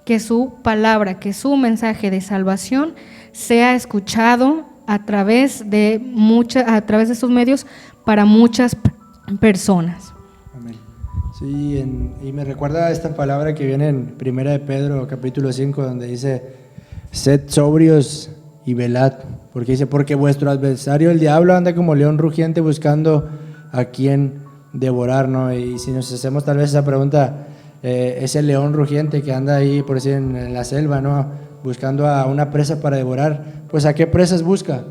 Que su palabra, que su mensaje de salvación sea escuchado a través de estos medios para muchas personas. Amén. Sí, y me recuerda esta palabra que viene en 1 de Pedro, capítulo 5, donde dice, sed sobrios y velad, porque dice, porque vuestro adversario, el diablo, anda como león rugiente buscando a quien devorar, ¿no? Y si nos hacemos tal vez esa pregunta, ese león rugiente que anda ahí, por decir, en la selva, ¿no?, buscando a una presa para devorar, pues ¿a qué presas busca?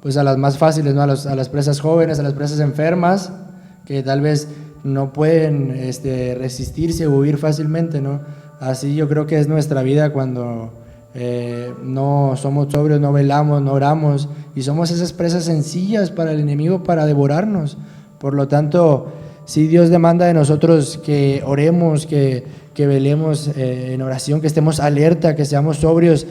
Pues a las más fáciles, ¿no? A las presas jóvenes, a las presas enfermas, que tal vez no pueden resistirse o huir fácilmente, ¿no? Así yo creo que es nuestra vida cuando no somos sobrios, no velamos, no oramos, y somos esas presas sencillas para el enemigo para devorarnos. Por lo tanto, sí, Dios demanda de nosotros que oremos, que velemos en oración, que estemos alerta, que seamos sobrios,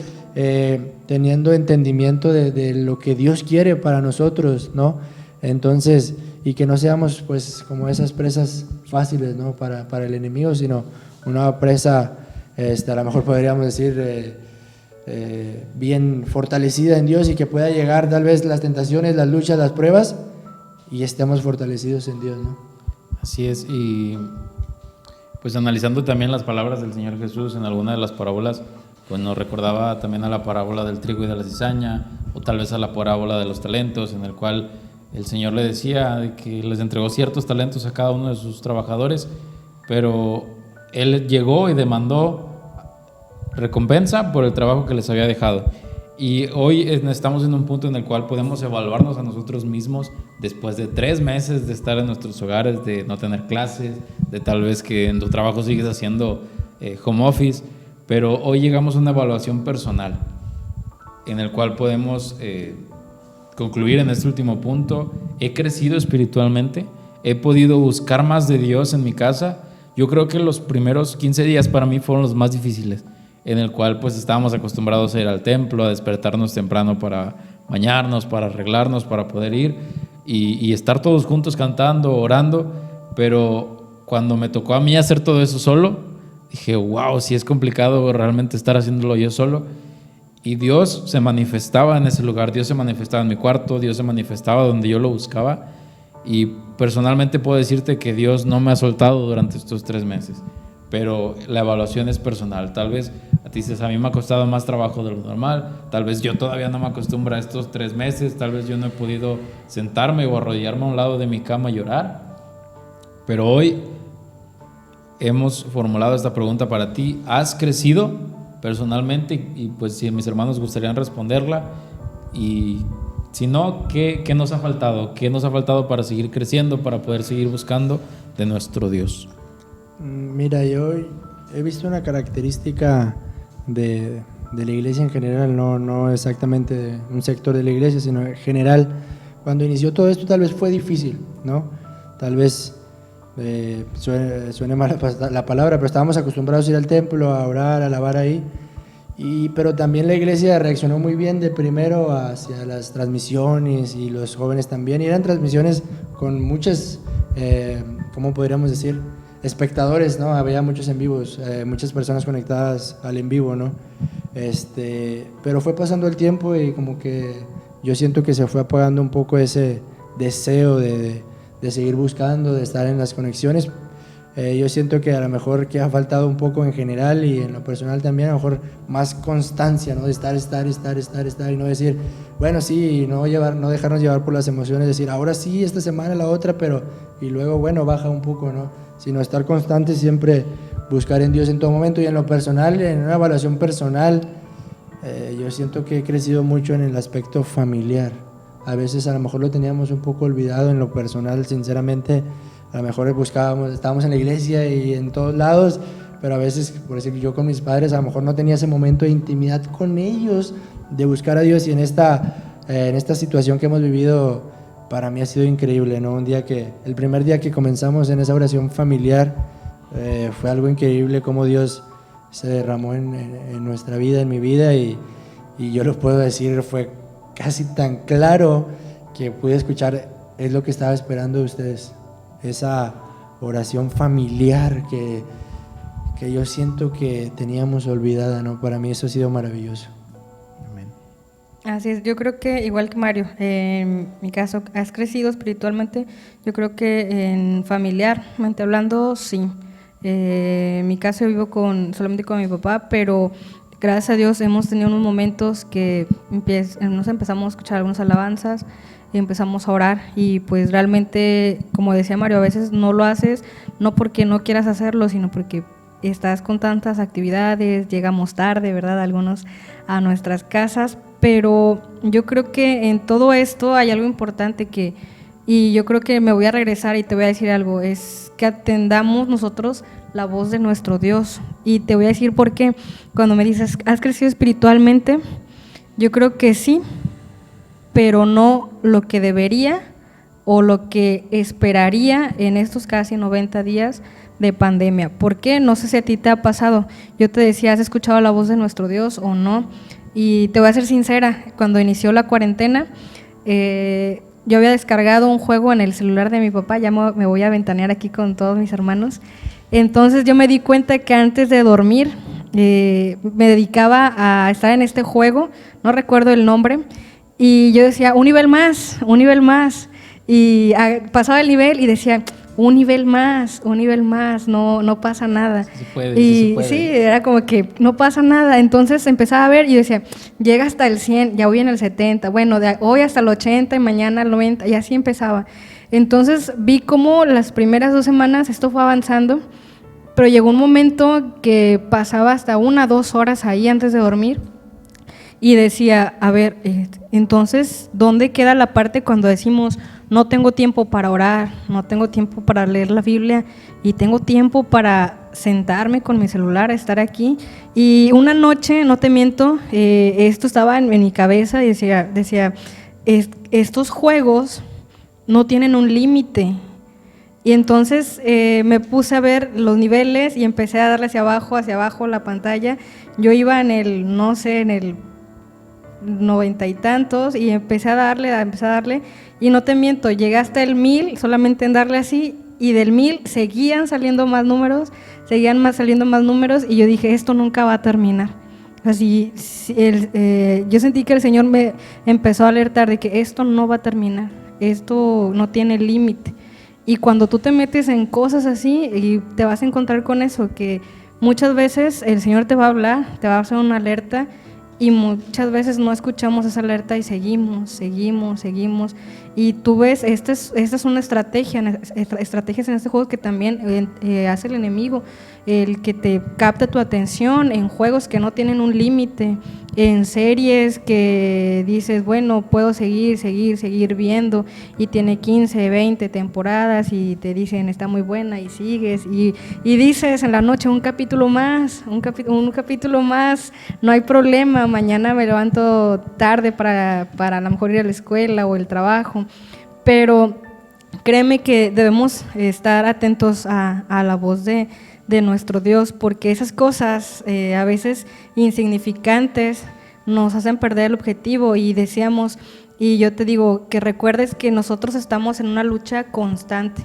teniendo entendimiento de lo que Dios quiere para nosotros, ¿no? Entonces, y que no seamos pues como esas presas fáciles, ¿no?, para el enemigo, sino una presa, a lo mejor podríamos decir, bien fortalecida en Dios, y que pueda llegar tal vez las tentaciones, las luchas, las pruebas, y estemos fortalecidos en Dios, ¿no? Así es, y pues analizando también las palabras del Señor Jesús en alguna de las parábolas, pues nos recordaba también a la parábola del trigo y de la cizaña, o tal vez a la parábola de los talentos, en el cual el Señor le decía de que les entregó ciertos talentos a cada uno de sus trabajadores, pero Él llegó y demandó recompensa por el trabajo que les había dejado. Y hoy estamos en un punto en el cual podemos evaluarnos a nosotros mismos después de 3 meses de estar en nuestros hogares, de no tener clases, de tal vez que en tu trabajo sigues haciendo home office, pero hoy llegamos a una evaluación personal en el cual podemos concluir en este último punto. He crecido espiritualmente, he podido buscar más de Dios en mi casa. Yo creo que los primeros 15 días para mí fueron los más difíciles, en el cual pues estábamos acostumbrados a ir al templo, a despertarnos temprano para bañarnos, para arreglarnos, para poder ir y estar todos juntos cantando, orando, pero cuando me tocó a mí hacer todo eso solo, dije, wow, sí es complicado realmente estar haciéndolo yo solo. Y Dios se manifestaba en ese lugar, Dios se manifestaba en mi cuarto, Dios se manifestaba donde yo lo buscaba, y personalmente puedo decirte que Dios no me ha soltado durante estos 3 meses. Pero la evaluación es personal. Tal vez a ti dices, a mí me ha costado más trabajo de lo normal, tal vez yo todavía no me acostumbro a estos 3 meses, tal vez yo no he podido sentarme o arrodillarme a un lado de mi cama y orar, pero hoy hemos formulado esta pregunta para ti. ¿Has crecido personalmente? Y pues si mis hermanos gustarían responderla, y si no, ¿qué nos ha faltado? ¿Qué nos ha faltado para seguir creciendo, para poder seguir buscando de nuestro Dios? Mira, yo he visto una característica de la iglesia en general, no exactamente de un sector de la iglesia, sino en general. Cuando inició todo esto tal vez fue difícil, ¿no? Tal vez suene mal la palabra, pero estábamos acostumbrados a ir al templo, a orar, a alabar ahí. Pero también la iglesia reaccionó muy bien de primero hacia las transmisiones y los jóvenes también. Y eran transmisiones con muchas, ¿cómo podríamos decir? Espectadores, ¿no? Había muchos en vivos, muchas personas conectadas al en vivo, ¿no? Pero fue pasando el tiempo y como que yo siento que se fue apagando un poco ese deseo de seguir buscando, de estar en las conexiones. Yo siento que a lo mejor que ha faltado un poco en general y en lo personal también, a lo mejor más constancia, ¿no? De estar y no decir, bueno, sí, no dejarnos llevar por las emociones, decir, ahora sí, esta semana, la otra, pero, y luego, bueno, baja un poco, ¿no? Sino estar constante, siempre buscar en Dios en todo momento. Y en lo personal, en una evaluación personal, yo siento que he crecido mucho en el aspecto familiar. A veces a lo mejor lo teníamos un poco olvidado en lo personal, sinceramente. A lo mejor estábamos en la iglesia y en todos lados, pero a veces, por decir, yo con mis padres a lo mejor no tenía ese momento de intimidad con ellos, de buscar a Dios. Y en esta situación que hemos vivido, para mí ha sido increíble, ¿no? El primer día que comenzamos en esa oración familiar, fue algo increíble cómo Dios se derramó en nuestra vida, en mi vida, y yo lo puedo decir, fue casi tan claro que pude escuchar, es lo que estaba esperando de ustedes, esa oración familiar que yo siento que teníamos olvidada, ¿no? Para mí eso ha sido maravilloso. Amén. Así es, yo creo que igual que Mario, en mi caso, has crecido espiritualmente, yo creo que en familiarmente hablando, sí. En mi caso yo vivo solamente con mi papá, pero gracias a Dios hemos tenido unos momentos que nos empezamos a escuchar algunas alabanzas y empezamos a orar, y pues realmente, como decía Mario, a veces no lo haces no porque no quieras hacerlo, sino porque estás con tantas actividades, llegamos tarde, ¿verdad? Algunos a nuestras casas, pero yo creo que en todo esto hay algo importante y yo creo que me voy a regresar y te voy a decir algo, es que atendamos nosotros la voz de nuestro Dios. Y te voy a decir por qué. Cuando me dices, ¿has crecido espiritualmente? Yo creo que sí, pero no lo que debería o lo que esperaría en estos casi 90 días de pandemia. ¿Por qué? No sé si a ti te ha pasado. Yo te decía, ¿has escuchado la voz de nuestro Dios o no? Y te voy a ser sincera, cuando inició la cuarentena, yo había descargado un juego en el celular de mi papá, ya me voy a ventanear aquí con todos mis hermanos. Entonces yo me di cuenta que antes de dormir me dedicaba a estar en este juego, no recuerdo el nombre, y yo decía, un nivel más, y pasaba el nivel y decía, un nivel más, no pasa nada. Sí se puede, y sí se puede. Sí, era como que no pasa nada. Entonces empezaba a ver y decía, llega hasta el 100, ya voy en el 70, bueno, de hoy hasta el 80 y mañana el 90, y así empezaba. Entonces vi cómo las primeras 2 semanas esto fue avanzando, pero llegó un momento que pasaba hasta 1 o 2 horas ahí antes de dormir y decía, a ver, entonces, ¿dónde queda la parte cuando decimos, no tengo tiempo para orar, no tengo tiempo para leer la Biblia y tengo tiempo para sentarme con mi celular, estar aquí? Y una noche, no te miento, esto estaba en mi cabeza y decía, estos juegos no tienen un límite. Y entonces me puse a ver los niveles y empecé a darle hacia abajo la pantalla. Yo iba en el 90 y tantos y empecé a darle, y no te miento, llegué hasta el 1000 solamente en darle así, y del 1000 seguían saliendo más números, y yo dije, esto nunca va a terminar. Así, yo sentí que el Señor me empezó a alertar de que esto no va a terminar, esto no tiene límite. Y cuando tú te metes en cosas así, y te vas a encontrar con eso, que muchas veces el Señor te va a hablar, te va a hacer una alerta, y muchas veces no escuchamos esa alerta y seguimos. Y tú ves, esta es una estrategias en este juego que también hace el enemigo. el que te capta tu atención en juegos que no tienen un límite, en series que dices, bueno, puedo seguir viendo, y tiene 15, 20 temporadas y te dicen está muy buena y sigues y dices en la noche un capítulo más, no hay problema, mañana me levanto tarde para a lo mejor ir a la escuela o el trabajo, pero créeme que debemos estar atentos a la voz de nuestro Dios, porque esas cosas a veces insignificantes nos hacen perder el objetivo. Y decíamos, y yo te digo, que recuerdes que nosotros estamos en una lucha constante.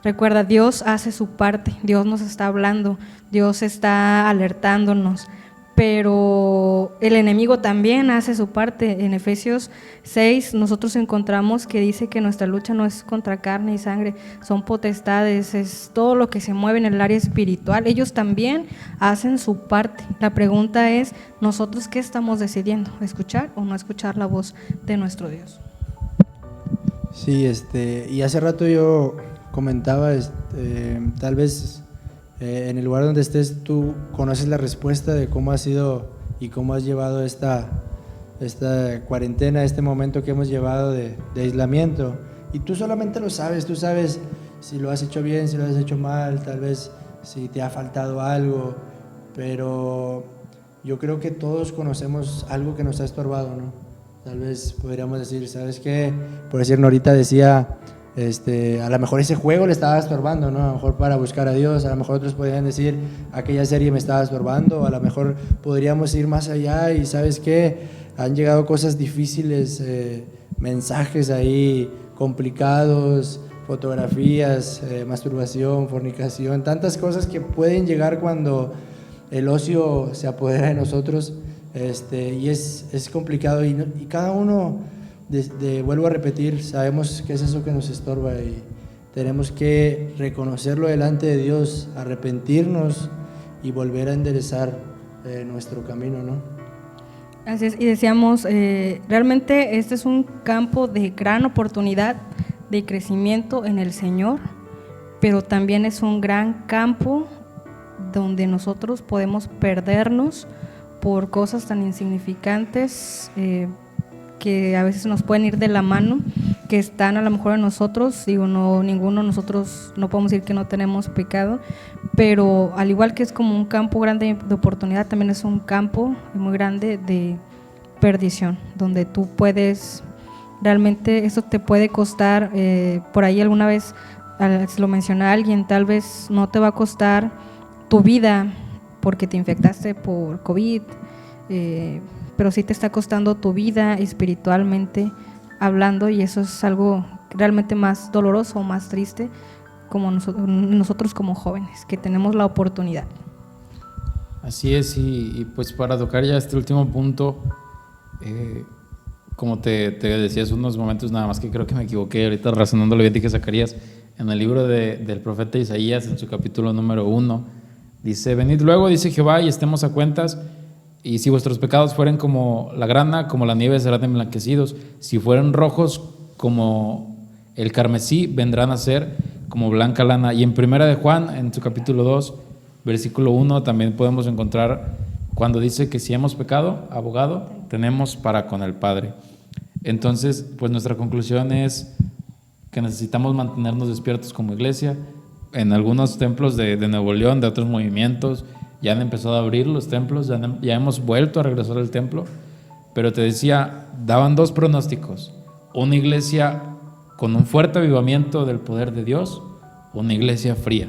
Recuerda, Dios hace su parte, Dios nos está hablando, Dios está alertándonos, pero el enemigo también hace su parte. En Efesios 6 nosotros encontramos que dice que nuestra lucha no es contra carne y sangre, son potestades, es todo lo que se mueve en el área espiritual. Ellos también hacen su parte. La pregunta es, ¿nosotros qué estamos decidiendo? ¿Escuchar o no escuchar la voz de nuestro Dios? Sí, y hace rato yo comentaba, tal vez en el lugar donde estés tú conoces la respuesta de cómo ha sido y cómo has llevado esta cuarentena, este momento que hemos llevado de aislamiento, y tú solamente lo sabes, tú sabes si lo has hecho bien, si lo has hecho mal, tal vez si te ha faltado algo, pero yo creo que todos conocemos algo que nos ha estorbado, ¿no? Tal vez podríamos decir, ¿sabes qué? Por decir, Norita decía, a lo mejor ese juego le estaba estorbando, ¿no? A lo mejor para buscar a Dios, a lo mejor otros podrían decir, aquella serie me estaba estorbando, a lo mejor podríamos ir más allá y ¿sabes qué? Han llegado cosas difíciles, mensajes ahí complicados, fotografías, masturbación, fornicación, tantas cosas que pueden llegar cuando el ocio se apodera de nosotros, y es complicado, y cada uno... vuelvo a repetir, sabemos que es eso que nos estorba y tenemos que reconocerlo delante de Dios, arrepentirnos y volver a enderezar nuestro camino, ¿no? Así es, y decíamos, realmente este es un campo de gran oportunidad de crecimiento en el Señor, pero también es un gran campo donde nosotros podemos perdernos por cosas tan insignificantes, que a veces nos pueden ir de la mano, que están a lo mejor en nosotros. Digo, ninguno de nosotros no podemos decir que no tenemos pecado, pero al igual que es como un campo grande de oportunidad, también es un campo muy grande de perdición, donde tú puedes, realmente eso te puede costar, por ahí alguna vez se lo mencioné a alguien, tal vez no te va a costar tu vida porque te infectaste por COVID, pero sí te está costando tu vida espiritualmente hablando, y eso es algo realmente más doloroso, más triste, como nosotros como jóvenes, que tenemos la oportunidad. Así es, y pues para tocar ya este último punto, como te decía hace unos momentos, nada más que creo que me equivoqué ahorita razonando lo que dije Zacarías, en el libro del profeta Isaías, en su capítulo número 1, dice, venid luego, dice Jehová, y estemos a cuentas. Y si vuestros pecados fueren como la grana, como la nieve serán emblanquecidos. Si fueren rojos como el carmesí, vendrán a ser como blanca lana. Y en Primera de Juan, en su capítulo 2, versículo 1, también podemos encontrar cuando dice que si hemos pecado, abogado tenemos para con el Padre. Entonces, pues nuestra conclusión es que necesitamos mantenernos despiertos como iglesia. En algunos templos de Nuevo León, de otros movimientos, ya han empezado a abrir los templos, ya hemos vuelto a regresar al templo, pero te decía, daban dos pronósticos: una iglesia con un fuerte avivamiento del poder de Dios, una iglesia fría,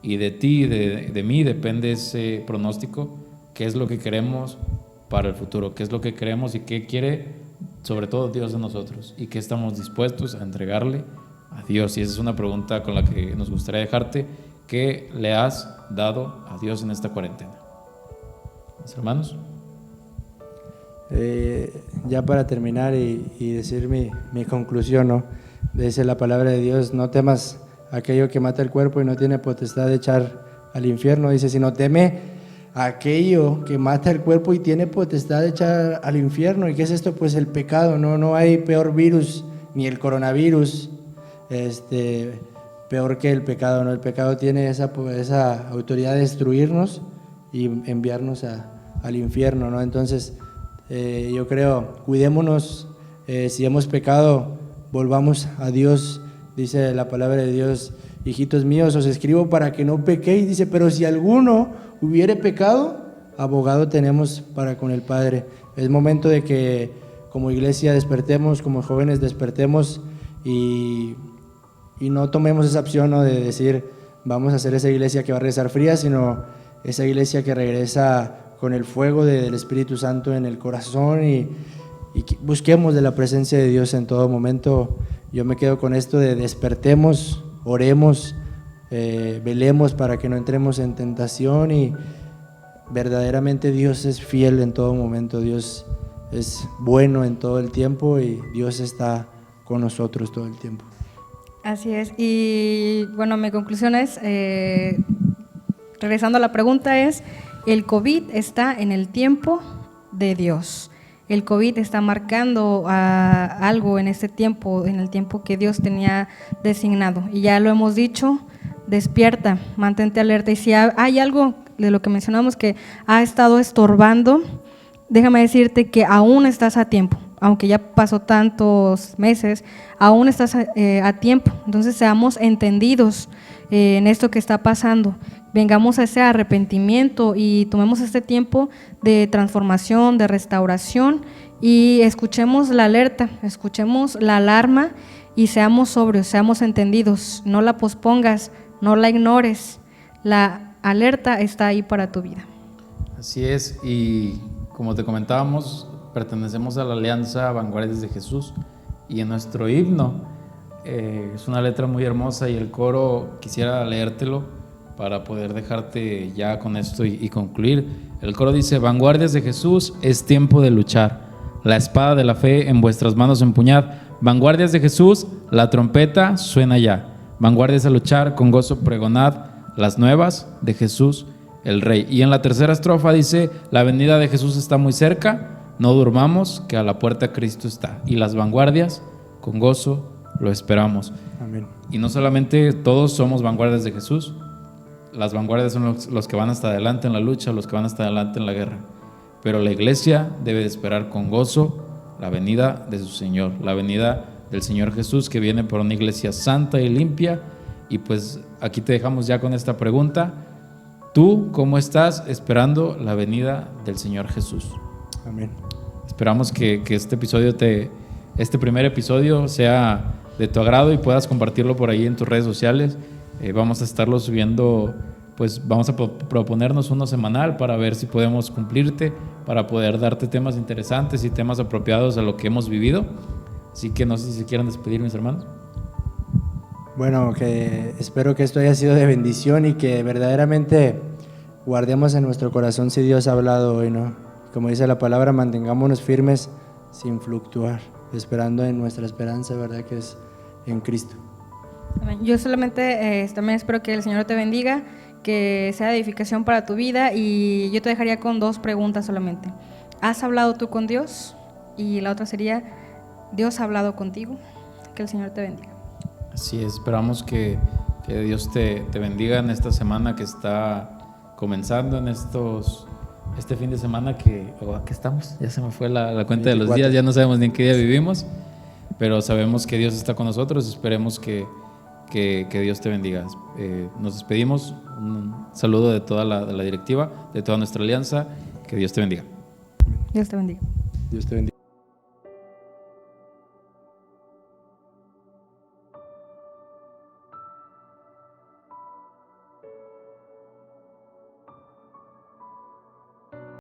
y de ti y de mí depende ese pronóstico, qué es lo que queremos para el futuro, qué es lo que queremos y qué quiere sobre todo Dios de nosotros, y qué estamos dispuestos a entregarle a Dios. Y esa es una pregunta con la que nos gustaría dejarte. ¿Qué le has dado a Dios en esta cuarentena? ¿Mis hermanos? Ya para terminar y decir mi conclusión, ¿no? Dice la palabra de Dios, no temas aquello que mata el cuerpo y no tiene potestad de echar al infierno. Dice, sino teme aquello que mata el cuerpo y tiene potestad de echar al infierno. ¿Y qué es esto? Pues el pecado, ¿no? No hay peor virus, ni el coronavirus, peor que el pecado, ¿no? El pecado tiene esa autoridad de destruirnos y enviarnos al infierno, ¿no? Entonces, yo creo, cuidémonos, si hemos pecado, volvamos a Dios. Dice la palabra de Dios: hijitos míos, os escribo para que no pequéis. Dice, pero si alguno hubiere pecado, abogado tenemos para con el Padre. Es momento de que como iglesia despertemos, como jóvenes despertemos y no tomemos esa opción, ¿no?, de decir vamos a hacer esa iglesia que va a regresar fría, sino esa iglesia que regresa con el fuego del Espíritu Santo en el corazón y busquemos de la presencia de Dios en todo momento. Yo me quedo con esto de despertemos, oremos, velemos para que no entremos en tentación, y verdaderamente Dios es fiel en todo momento, Dios es bueno en todo el tiempo y Dios está con nosotros todo el tiempo. Así es. Y bueno, mi conclusión es, regresando a la pregunta, es: el COVID está en el tiempo de Dios. El COVID está marcando algo en este tiempo, en el tiempo que Dios tenía designado. Y ya lo hemos dicho, despierta, mantente alerta. Y si hay algo de lo que mencionamos que ha estado estorbando, déjame decirte que aún estás a tiempo. Aunque ya pasó tantos meses, aún estás a tiempo. Entonces seamos entendidos en esto que está pasando. Vengamos a ese arrepentimiento y tomemos este tiempo de transformación, de restauración, y escuchemos la alerta, escuchemos la alarma y seamos sobrios, seamos entendidos. No la pospongas, no la ignores. La alerta está ahí para tu vida. Así es, y como te comentábamos, pertenecemos a la Alianza Vanguardias de Jesús, y en nuestro himno es una letra muy hermosa, y el coro quisiera leértelo para poder dejarte ya con esto y concluir. El coro dice: vanguardias de Jesús, es tiempo de luchar, la espada de la fe en vuestras manos empuñad. Vanguardias de Jesús, la trompeta suena ya. Vanguardias a luchar, con gozo pregonad las nuevas de Jesús el Rey. Y en la tercera estrofa dice: la venida de Jesús está muy cerca, no durmamos, que a la puerta Cristo está. Y las vanguardias, con gozo lo esperamos. Amén. Y no solamente todos somos vanguardias de Jesús, las vanguardias son los que van hasta adelante en la lucha, los que van hasta adelante en la guerra. Pero la iglesia debe de esperar con gozo la venida de su Señor, la venida del Señor Jesús, que viene por una iglesia santa y limpia. Y pues aquí te dejamos ya con esta pregunta: ¿tú cómo estás esperando la venida del Señor Jesús? Amén. Esperamos que este primer episodio sea de tu agrado y puedas compartirlo por ahí en tus redes sociales. Vamos a estarlo subiendo, pues vamos a proponernos uno semanal para ver si podemos cumplirte, para poder darte temas interesantes y temas apropiados a lo que hemos vivido. Así que no sé si se quieran despedir, mis hermanos. Bueno, que espero que esto haya sido de bendición y que verdaderamente guardemos en nuestro corazón si Dios ha hablado hoy, ¿no? Como dice la palabra, mantengámonos firmes sin fluctuar, esperando en nuestra esperanza, ¿verdad?, que es en Cristo. Yo solamente también espero que el Señor te bendiga, que sea de edificación para tu vida, y yo te dejaría con dos preguntas solamente. ¿Has hablado tú con Dios? Y la otra sería: ¿Dios ha hablado contigo? Que el Señor te bendiga. Así es, esperamos que Dios te bendiga en esta semana que está comenzando, en este fin de semana que aquí estamos. Ya se me fue la cuenta 24 de los días, ya no sabemos ni en qué día vivimos, pero sabemos que Dios está con nosotros. Esperemos que Dios te bendiga. Nos despedimos, un saludo de toda la directiva, de toda nuestra alianza. Que Dios te bendiga. Dios te bendiga. Dios te bendiga.